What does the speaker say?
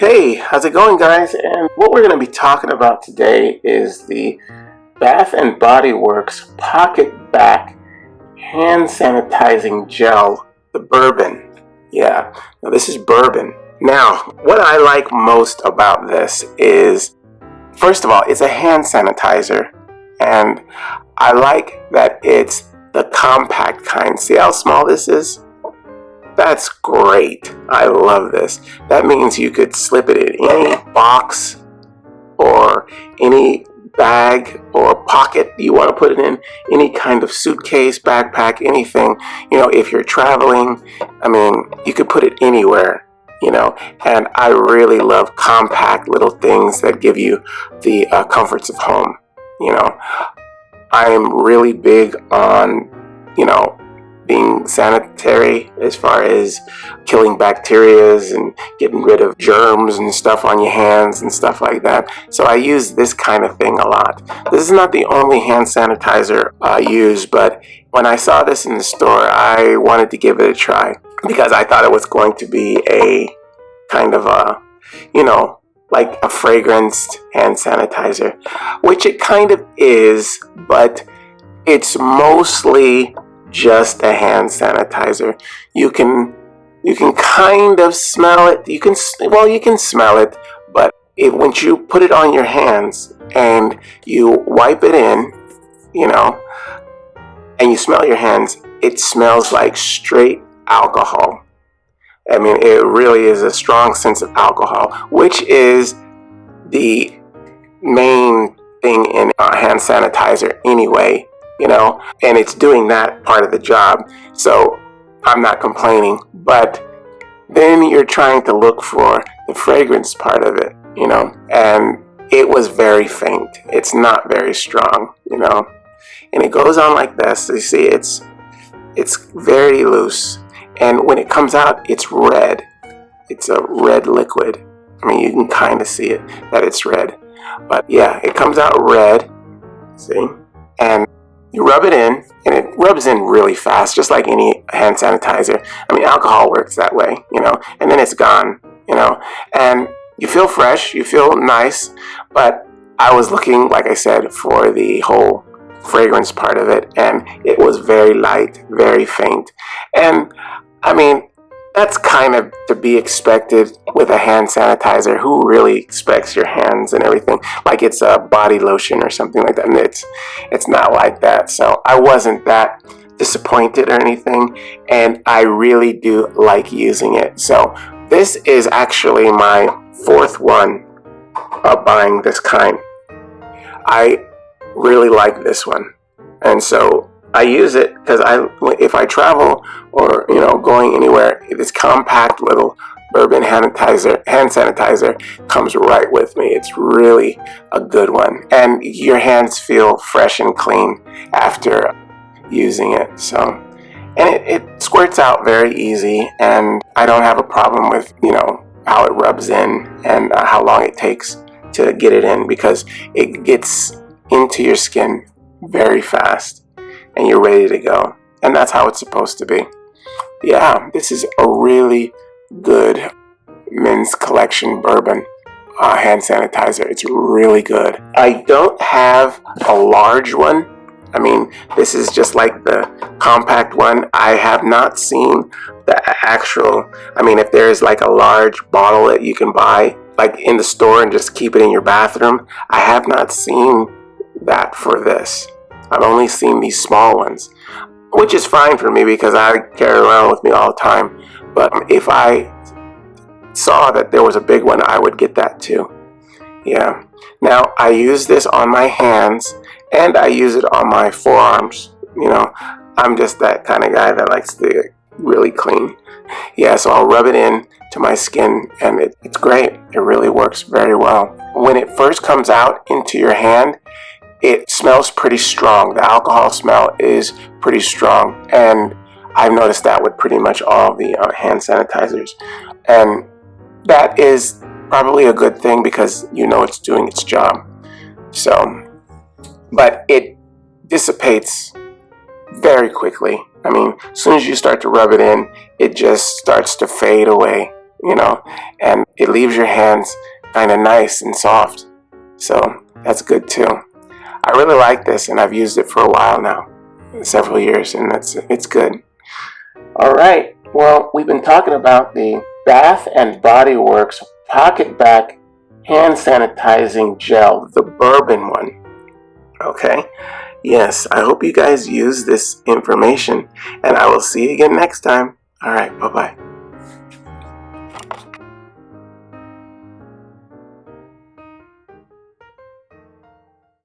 Hey, how's it going, guys? And what we're going to be talking about today is the Bath and Body Works PocketBac hand sanitizing gel, the Bourbon. Yeah, now this is Bourbon. Now, what I like most about this is, first of all, it's a hand sanitizer, and I like that it's the compact kind. See how small this is? That's great. I love this. That means you could slip it in any box or any bag or pocket you want to put it in, any kind of suitcase, backpack, anything. If you're traveling, you could put it anywhere, and I really love compact little things that give you the comforts of home. I'm really big on, being sanitary as far as killing bacterias and getting rid of germs and stuff on your hands and stuff like that. So I use this kind of thing a lot. This is not the only hand sanitizer I use, but when I saw this in the store, I wanted to give it a try because I thought it was going to be a kind of a, like a fragranced hand sanitizer, which it kind of is, but it's mostly just a hand sanitizer. You can kind of smell it. You can smell it, but once you put it on your hands and you wipe it in, and you smell your hands, it smells like straight alcohol. It really is a strong sense of alcohol, which is the main thing in a hand sanitizer anyway. And it's doing that part of the job. So I'm not complaining, but then you're trying to look for the fragrance part of it, and it was very faint. It's not very strong, and it goes on like this. You see, it's very loose. And when it comes out, it's red. It's a red liquid. You can kind of see it, that it's red. But yeah, it comes out red, see? And you rub it in, and it rubs in really fast, just like any hand sanitizer. Alcohol works that way, and then it's gone, and you feel fresh, you feel nice, but I was looking, like I said, for the whole fragrance part of it, and it was very light, very faint. And that's kind of to be expected with a hand sanitizer. Who really expects your hands and everything like it's a body lotion or something like that? And it's not like that. So I wasn't that disappointed or anything, and I really do like using it. So this is actually my fourth one of buying this kind. I really like this one, and so I use it because if I travel or going anywhere, this compact little Bourbon hand sanitizer comes right with me. It's really a good one, and your hands feel fresh and clean after using it. So, and it squirts out very easy, and I don't have a problem with how it rubs in and how long it takes to get it in, because it gets into your skin very fast and you're ready to go. And that's how it's supposed to be. Yeah, this is a really good men's collection Bourbon hand sanitizer. It's really good. I don't have a large one. This is just like the compact one. I have not seen the actual, if there's like a large bottle that you can buy like in the store and just keep it in your bathroom, I have not seen that for this. I've only seen these small ones, which is fine for me because I carry it around with me all the time. But if I saw that there was a big one, I would get that too. Yeah. Now, I use this on my hands and I use it on my forearms. I'm just that kind of guy that likes to get really clean. Yeah, so I'll rub it in to my skin, and it's great. It really works very well. When it first comes out into your hand, it smells pretty strong. The alcohol smell is pretty strong, and I've noticed that with pretty much all the hand sanitizers. And that is probably a good thing because it's doing its job. So, but it dissipates very quickly. As soon as you start to rub it in, it just starts to fade away. and it leaves your hands kind of nice and soft. So that's good too. I really like this, and I've used it for a while now, several years, and it's good. All right, well, we've been talking about the Bath and Body Works PocketBac hand sanitizing gel, the Bourbon one. Okay, yes, I hope you guys use this information, and I will see you again next time. All right, bye-bye.